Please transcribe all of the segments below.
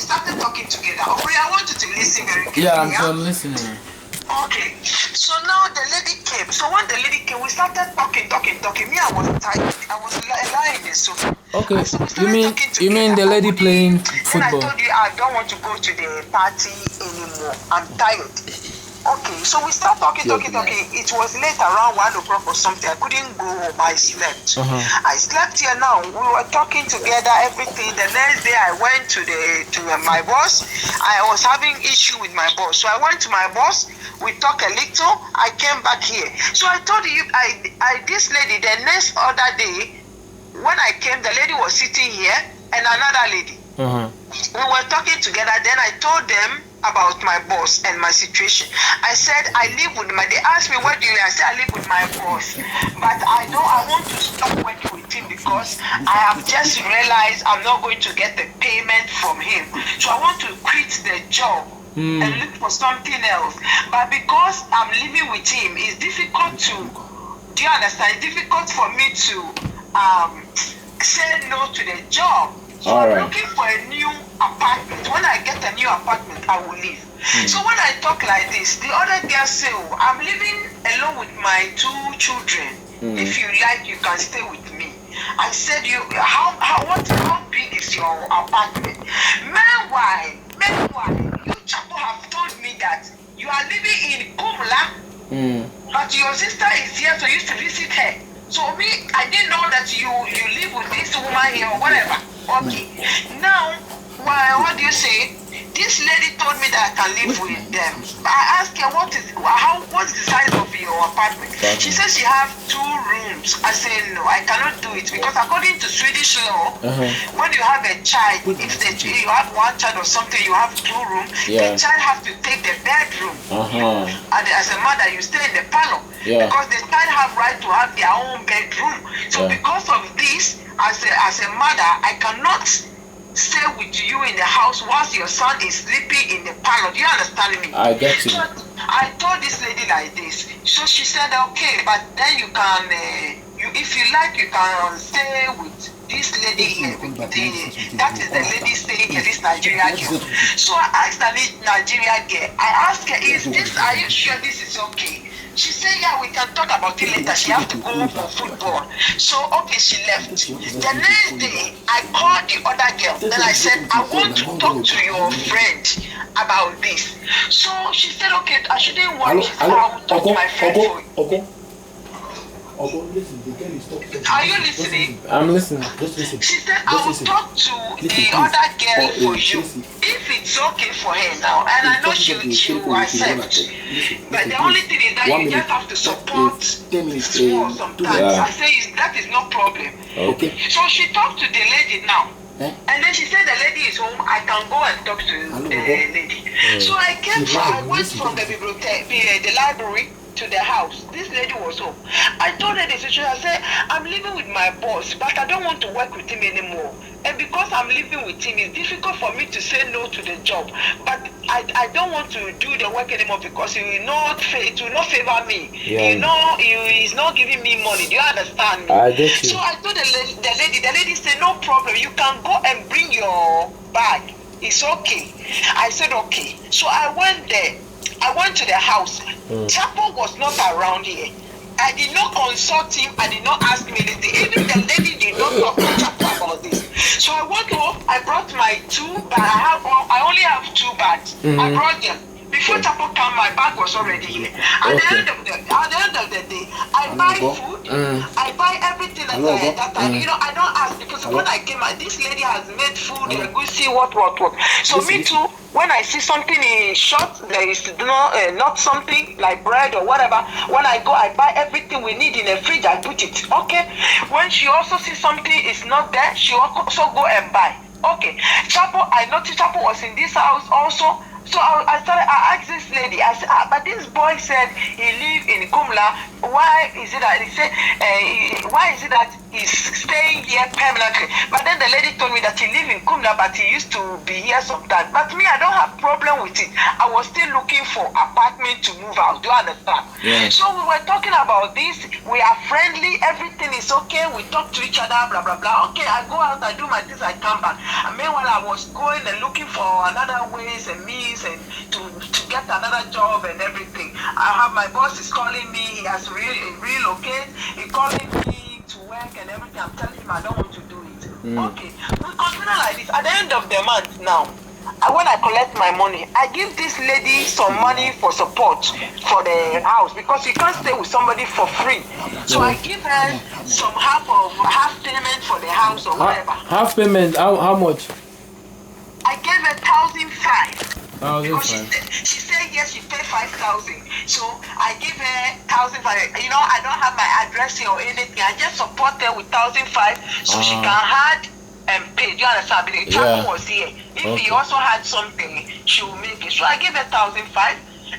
we started talking together. Okay, I want you to listen very carefully. Yeah, I'm listening. Okay, so now the lady came. So when the lady came, we started talking. Me, I was tired. I was lying in the sofa. Okay, So you mean the lady playing Then I football? told you I don't want to go to the party anymore. I'm tired. Okay, so we start talking. It was late, around 1 o'clock or something. I couldn't go home. I slept. I slept here now. We were talking together, everything. The next day, I went to my boss. I was having issue with my boss, so I went to my boss. We talked a little. I came back here. So I told you, this lady. The next other day, when I came, the lady was sitting here and another lady. We were talking together. Then I told them about my boss and my situation. I said I live with my. They asked me what do you? I said I live with my boss, but I want to stop working with him because I have just realized I'm not going to get the payment from him. So I want to quit the job and look for something else. But because I'm living with him, it's difficult to. Do you understand? It's difficult for me to say no to the job. So I'm looking for a new apartment. When I get a new apartment, I will leave. So when I talk like this, the other girl say, oh, I'm living alone with my 2 children. If you like, you can stay with me. I said, how big is your apartment? Meanwhile, you Chapo have told me that you are living in Kumla, but your sister is here, so you used to visit her. So me, I didn't know that you live with this woman here or whatever. Okay. Now, what do you say? This lady told me that I can live with them. I asked her what's the size of your apartment? She says she have 2 rooms. I said no, I cannot do it because according to Swedish law, when you have a child, if you have 1 child or something, you have 2 rooms. The child has to take the bedroom. And as a mother, you stay in the parlor because the child have right to have their own bedroom. So because of this, as a mother, I cannot stay with you in the house whilst your son is sleeping in the parlor. Do you understand me? I get you. So I told this lady like this. So she said, okay, but then you can, if you like, you can stay with this lady here. That is the lady staying here, this Nigerian girl. So I asked the Nigerian girl, I asked her, are you sure this is okay? She said, yeah, we can talk about it later. She has to go for football. So, okay, she left. The next day, I called the other girl. Then I said, I want to talk to your friend about this. So she said, okay, I shouldn't worry. I will talk to my friend for you. Okay. Are you listening? I'm listening. She said, I will talk to the other girl for you. If it's okay for her now, and I know she will accept. But the only thing is that you just have to support small sometimes. I say that is no problem. Okay. So she talked to the lady now. And then she said the lady is home. I can go and talk to the lady. So I went from the bibliothèque, the library, to the house. This lady was home. I told her the situation. I said, I'm living with my boss, but I don't want to work with him anymore. And because I'm living with him, it's difficult for me to say no to the job. But I don't want to do the work anymore because it will not favor me. He's not giving me money. Do you understand me? I get you. So I told the lady said, no problem. You can go and bring your bag. It's okay. I said, okay. So I went there. I went to the house. Chapo was not around here. I did not consult him. I did not ask him anything. Even the lady did not talk to Chapo about this. So I went home. I brought my 2 bags. I only have 2 bags. I brought them. Before Chapo came, my bag was already here. At the end of the day, I buy food. I buy everything that I don't ask because when I came, this lady has made food, egusi, what. So me too. When I see something in short, there is not something like bread or whatever. When I go, I buy everything we need in the fridge. I put it. Okay. When she also sees something is not there, she also go and buy. Okay. Chapo, I noticed Chapo was in this house also. So I asked this lady, I said, but this boy said he live in Kumla. Why is it that he said, why is it that he's staying here permanently. But then the lady told me that he live in Kumla, but he used to be here sometimes. But me, I don't have problem with it. I was still looking for apartment to move out. Do you understand? Yes. So we were talking about this. We are friendly. Everything is okay. We talk to each other, blah, blah, blah. Okay, I go out, I do my things, I come back. And meanwhile, I was going and looking for another ways and means and to get another job and everything. I have my boss is calling me. He has relocate. He calling me to work and everything. I'm telling him I don't want to do it. Okay, we continue like this. At the end of the month now, when I collect my money, I give this lady some money for support for the house because you can't stay with somebody for free. So I give her some half payment for the house or whatever. Half payment? How much? I gave her 1,500. Because she said yes, she paid 5,000. So I give her 1,500. You know, I don't have my address here or anything. I just support her with 1,500 so she can have and pay. Do you understand? The travel was here. If he also had something, she will make it. So I gave her 1,500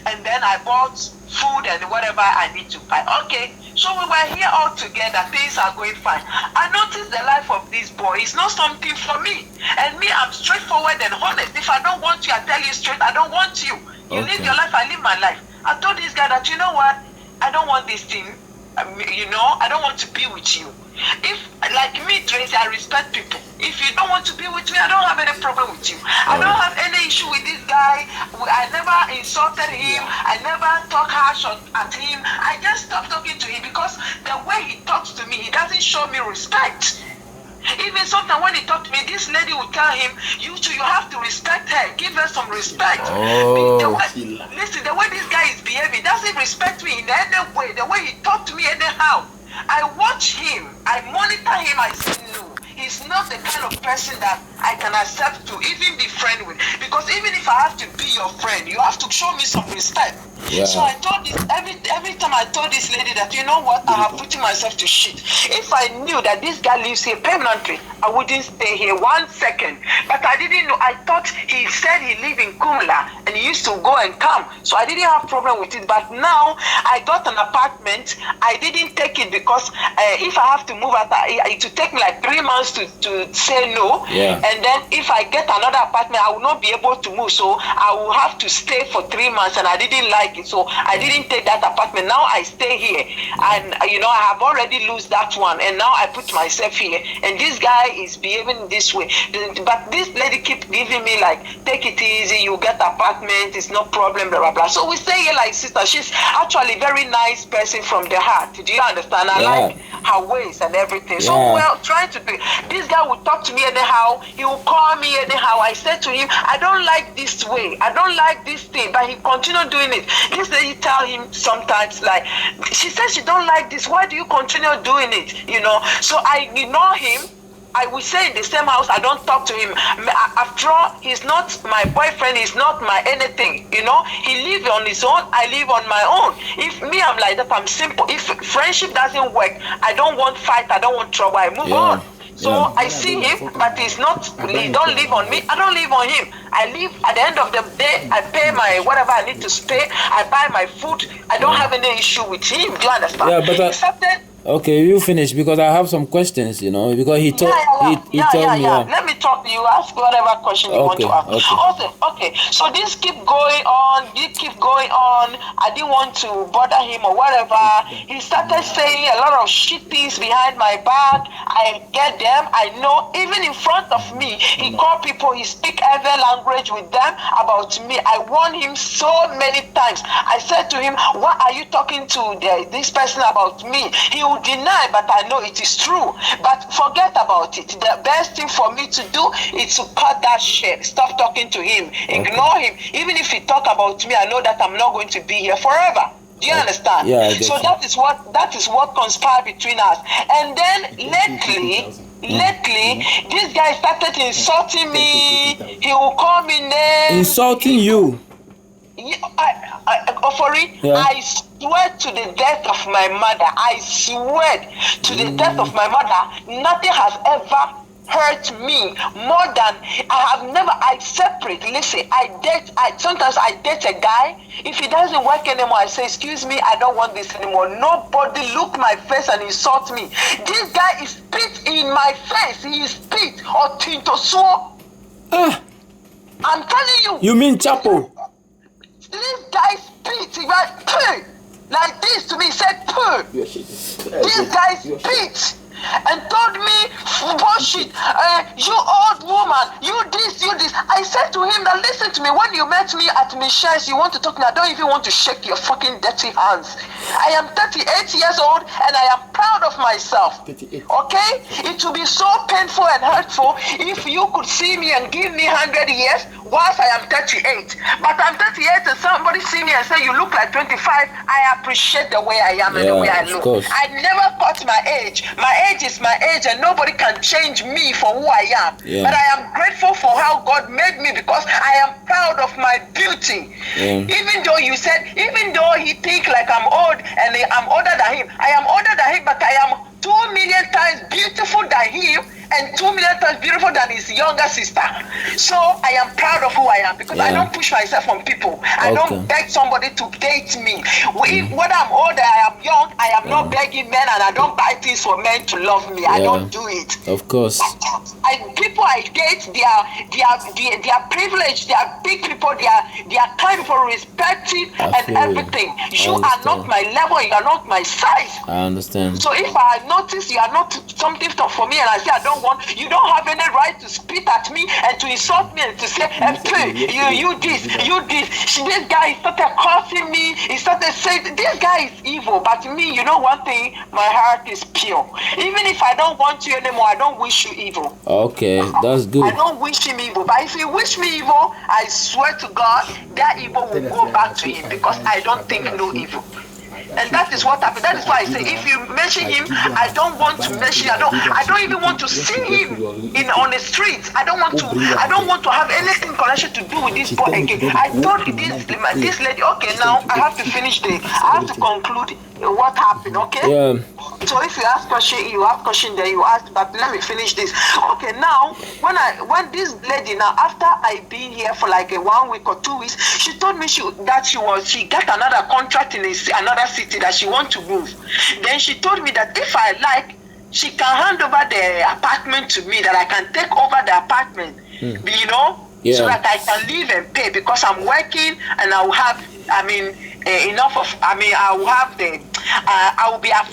and then I bought food and whatever I need to buy. Okay. So we were here all together. Things are going fine. I noticed the life of this boy is not something for me. And me, I'm straightforward and honest. If I don't want you, I tell you straight, I don't want you. You live your life, I live my life. I told this guy that, you know what? I don't want this thing. You know, I don't want to be with you. If, like me, Tracy, I respect people. If you don't want to be with me, I don't have any problem with you. I don't have any issue with this guy. I never insulted him. I never talk harsh at him. I just stopped talking to him because the way he talks to me, he doesn't show me respect. Even sometimes when he talked to me, this lady would tell him, you too, you have to respect her. Give her some respect. Listen, the way this guy is behaving, doesn't respect me in any way. The way he talked to me anyhow. I watch him. I monitor him. I say, no. He's not the kind of person that I can accept to even be friend with. Because even if I have to be your friend, you have to show me some respect. Yeah. So I told this every time I told this lady that, you know what, I have put myself to shit. If I knew that this guy lives here permanently, I wouldn't stay here 1 second. But I didn't know. I thought he said he lived in Kumla and he used to go and come. So I didn't have problem with it. But now I got an apartment. I didn't take it because if I have to move out, it would take me like 3 months to say no. Yeah. And then if I get another apartment, I will not be able to move. So I will have to stay for 3 months and I didn't like it. So I didn't take that apartment. Now I stay here. And, you know, I have already lost that one. And now I put myself here. And this guy is behaving this way. But this lady keep giving me like, take it easy, you get apartment, it's no problem, blah, blah, blah. So we stay here like sister. She's actually a very nice person from the heart. Do you understand? I like her ways and everything. So we're trying to do. This guy will talk to me anyhow. He will call me anyhow. I said to him, I don't like this way. I don't like this thing. But he continued doing it. This lady tell him sometimes like, she says she don't like this. Why do you continue doing it? You know. So I ignore him. I will say in the same house, I don't talk to him. After all, he's not my boyfriend, he's not my anything, you know. He lives on his own, I live on my own. If me, I'm like that, I'm simple. If friendship doesn't work, I don't want fight, I don't want trouble, I move on. So I see him, but he's not, he don't live on me, I don't live on him. I live, at the end of the day, I pay my, whatever I need to pay, I buy my food, I don't have any issue with him, do you understand? Yeah, but okay, you finish because I have some questions, you know, because he told he told me. Let me talk to you. Ask whatever question you want to ask. Okay. So this keep going on. I didn't want to bother him or whatever. He started saying a lot of shit things behind my back. I get them. I know. Even in front of me, he called people. He speak every language with them about me. I warned him so many times. I said to him, "What are you talking to this person about me?" He will deny, but I know it is true. But forget about it. The best thing for me to do is to cut that shit. Stop talking to him. Ignore him. Even if he talk about me, I know that I'm not going to be here forever. Do you understand? Yeah, so that is what conspired between us. And then lately, this guy started insulting me. He will call me names. Insulting you? I swear to the death of my mother. I swear to the death of my mother. Nothing has ever hurt me more than I separate. Listen, sometimes I date a guy. If he doesn't work anymore, I say, excuse me, I don't want this anymore. Nobody look my face and insult me. This guy is spit in my face. He is spit or tinto so. I'm telling you. You mean Chapo? This guy spit. He went like this to me. He said, this guy spit. And told me, bullshit, you old woman, you this. I said to him that, listen to me, when you met me at Michelle's, you want to talk to me, I don't even want to shake your fucking dirty hands. I am 38 years old and I am proud of myself. 38. Okay? It will be so painful and hurtful if you could see me and give me 100 years whilst I am 38. But I'm 38 and somebody see me and say, you look like 25, I appreciate the way I am and the way I look. Course. I never cut my age. My age is my age and nobody can change me for who I am. Yeah. But I am grateful for how God made me because I am proud of my beauty. Yeah. Even though you said, even though he think like I'm old and I'm older than him, I am older than him, but I am 2 million times beautiful than him and 2 million times beautiful than his younger sister. So I am proud of who I am because I don't push myself on people. I don't beg somebody to date me. Whether I'm older, I am young, I am not begging men and I don't buy things for men to love me. I don't do it. Of course. People I date, they are privileged, they are big people, they are kind people, respected and everything. You are not my level, you are not my size. I understand. So if I notice you are not something for me and I say I don't want, you don't have any right to spit at me and to insult me and to say, you this. This guy started cursing me, he started saying, this guy is evil, but me, you know one thing, my heart is pure. Even if I don't want you anymore, I don't wish you evil. Okay, that's good. I don't wish him evil, but if he wish me evil, I swear to God, that evil will go back to him because I don't think no evil. And that is what happened. That is why I say, if you mention him, I don't want to mention. I don't even want to see him on the streets. I don't want to have anything connection to do with this boy again. I told this lady, okay, now I have to finish I have to conclude what happened. Okay. Yeah. So if you ask question, you have question there. You ask, but let me finish this. Okay, now when this lady now after I been here for like 1 week or 2 weeks, she told me she got another contract in another city that she want to move. Then she told me that if I like, she can hand over the apartment to me, that I can take over the apartment, you know, so that I can live and pay because I'm working and I will have, enough of, I will have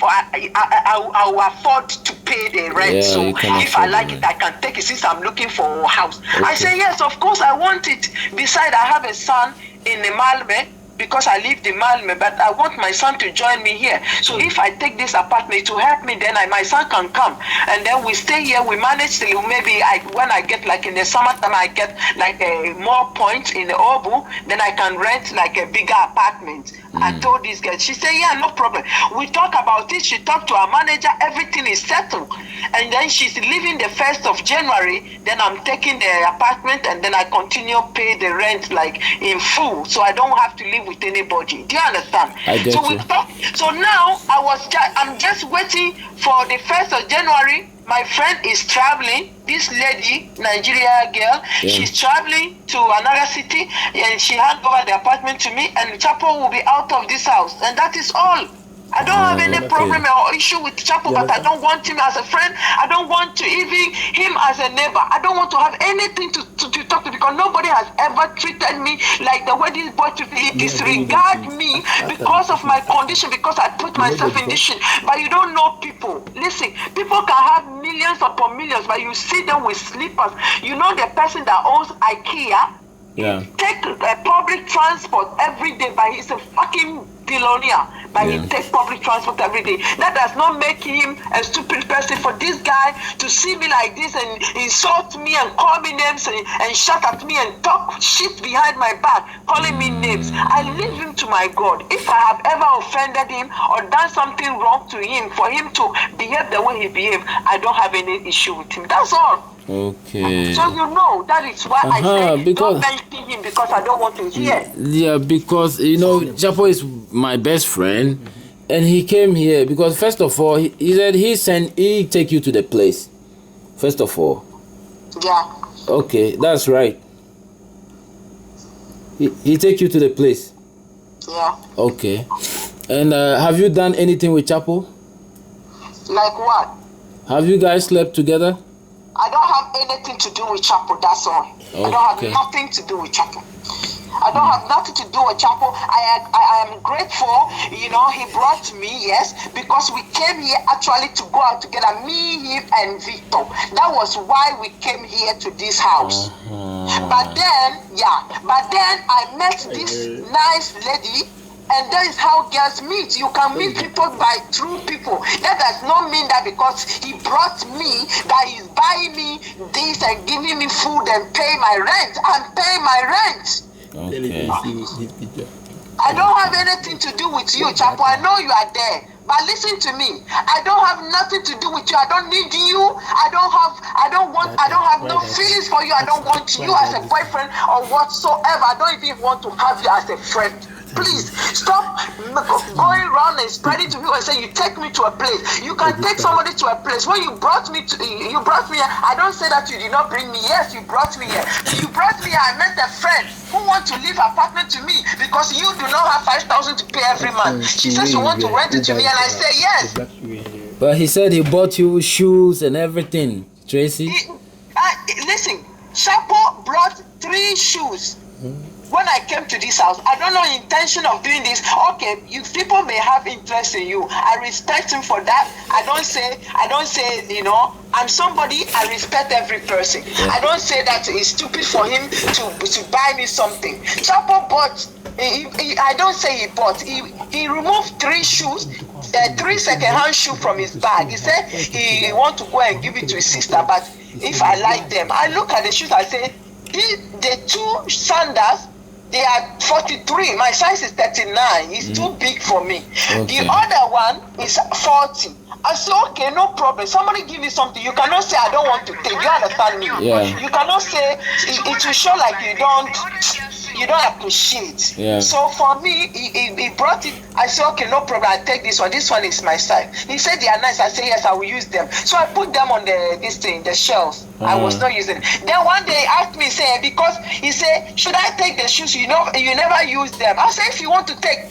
I will afford to pay the rent. Yeah, so if I like it, I can take it since I'm looking for a house. Okay. I say, yes, of course, I want it. Besides, I have a son in Malmö, because I live in Malmö, but I want my son to join me here. So if I take this apartment to help me, then my son can come. And then we stay here, we manage till maybe when I get like in the summertime, I get like more points in the Obu, then I can rent like a bigger apartment. I told this girl, she said, yeah, no problem. We talk about it, she talked to our manager, everything is settled. And then she's leaving the 1st of January, then I'm taking the apartment and then I continue pay the rent like in full. So I don't have to live with anybody. Do you understand? I get so you. we talk. So now I'm just waiting for the 1st of January. My friend is traveling. This lady, Nigeria girl, she's traveling to another city and she hand over the apartment to me and Chapo will be out of this house. And that is all. I don't have any problem or issue with Chapo, but I don't want him as a friend. I don't want to even him as a neighbor. I don't want to have anything to talk to because nobody has ever treated me like the way this boy treated me. He disregard me because of my condition, because I put myself in this shit. But you don't know people. Listen, people can have millions upon millions, but you see them with slippers. You know the person that owns IKEA? Yeah. Take public transport every day, but he's a fucking billionaire. But he takes public transport every day. That does not make him a stupid person. For this guy to see me like this and insult me and call me names and shout at me and talk shit behind my back, calling me names, I leave him to my God. If I have ever offended him or done something wrong to him, for him to behave the way he behaved, I don't have any issue with him. That's all. Okay. So you know, that is why I say don't mention him because I don't want to hear. Yeah, because you know, Chapo is my best friend, and he came here because first of all, he said he take you to the place. first of all. Yeah. Okay, that's right. He take you to the place? Yeah. Okay. And have you done anything with Chapo? Like what? Have you guys slept together? I don't have anything to do with Chapo, that's all. Okay. I don't have nothing to do with Chapo. I don't have nothing to do with Chapo. I am grateful, you know, he brought me, yes, because we came here actually to go out together, me, him, and Victor. That was why we came here to this house. But then I met this nice lady, and that is how girls meet. You can meet people by through people. That does not mean that because he brought me, that he's buying me this and giving me food and pay my rent. I'm paying my rent. Okay. I don't have anything to do with you, Chapo. I know you are there. But listen to me. I don't have nothing to do with you. I don't need you. I don't have no feelings for you. I don't want you as a boyfriend or whatsoever. I don't even want to have you as a friend. Please stop going around and spreading to people and say you take me to a place. You can take somebody to a place. When you brought me here, I don't say that you did not bring me. Yes, you brought me here. You brought me here. I met a friend who wants to leave her partner to me because you do not have 5,000 to pay every month. She says you want to rent it to me, and I say yes. But he said he bought you shoes and everything, Tracy. Listen, Chapo brought 3 shoes. When I came to this house, I don't know the intention of doing this. Okay, you people may have interest in you. I respect him for that. I don't say, you know, I'm somebody, I respect every person. Yeah. I don't say that it's stupid for him to buy me something. Chapo bought, I don't say he bought, he removed 3 shoes, 3 second-hand shoes from his bag. He said he want to go and give it to his sister, but if I like them, I look at the shoes, I say, the 2 sandals, they are 43. My size is 39. It's too big for me. Okay. The other one is 40. I said, okay, no problem. Somebody give me something. You cannot say I don't want to take. You understand me? Yeah. You cannot say it will show like you don't appreciate. Yeah. So for me, he brought it. I said, okay, no problem. I take this one. This one is my size. He said they are nice. I said yes, I will use them. So I put them on the shelves. I was not using it. Then one day he asked me, say, because he said, should I take the shoes? You know, you never use them. I said, if you want to take.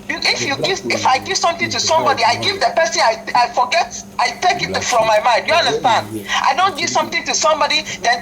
If I give something to somebody, I give the person, I forget, I take it from my mind. You understand? I don't give something to somebody, then